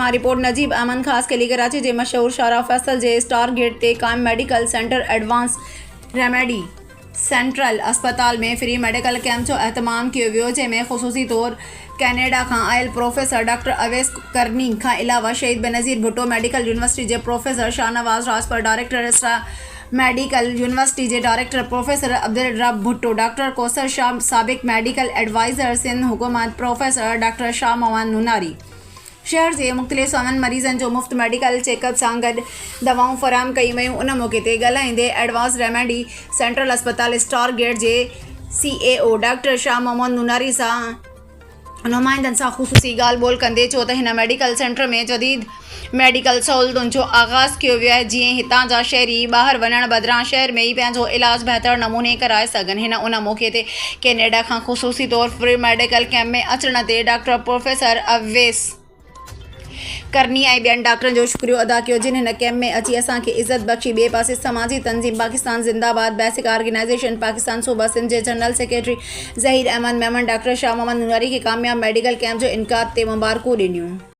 मां रिपोर्ट नजीब अहमद ख़ास के लिए कराची जे मशहूर शारा फैसल जे स्टार गेट ते क़ाइम medical centre advance remedy central अस्पताल में फ्री मेडिकल कैंप जो एहतमाम किया वियो, जंहिंमें ख़ुसूसी तौर कैनेडा खां आयल प्रोफेसर डॉक्टर अवैस करनी खां अलावा शहीद बेनज़ीर भुट्टो मेडिकल यूनिवर्सिटी जे professor Shahnawaz Rajpar director medical university जे director professor Abdul Rab Bhutto, doctor Kausar Shah साबिक़ मेडिकल एडवाइज़र सिंध हुकूमत, प्रोफेसर डॉक्टर शाह मोहम्मद नूनारी शहर के मुख़्तलिफ़ सामान मरीज़न जो मुफ़्त मेडिकल चेकअप सां गॾु दवाऊं फ़राहम कई वयूं। उन मौके ते ॻाल्हाईंदे एडवांस रेमेडी सेंट्रल अस्पताल स्टार गेट जे CEO डॉक्टर शाह मोहम्मद नूनारी सां नुमाइंदनि सां ख़ुसूसी ॻाल्हि ॿोल कंदे चयो त हिन मेडिकल सेंटर में जदीद मेडिकल सहूलतुनि जो आगाज़ कियो वियो आहे, जीअं हितां जा शहरी ॿाहिरि वञण बदिरां शहर में ई पंहिंजो इलाजु बहितर नमूने कराए सघनि। उन मौके ते कैनेडा खां ख़ुसूसी तौर फ्री मेडिकल कैंप में अचण ते डॉक्टर प्रोफेसर अवैस करनी ऐं ॿियनि डॉक्टरनि जो शुक्रियो अदा कयो, जिन हिन कैंप में अची असांखे इज़त बख़्शी। ॿिए पासे समाजी तंज़ीम पाकिस्तान ज़िंदाबाद बेसिक ऑर्गेनाइज़ेशन पाकिस्तान सूबा सिंध जे general secretary Zaheer Ahmed Memon doctor Shah Mohammad Noonari खे कामयाब मेडिकल कैंप जो इनकाद ते मुबारकूं ॾिनियूं।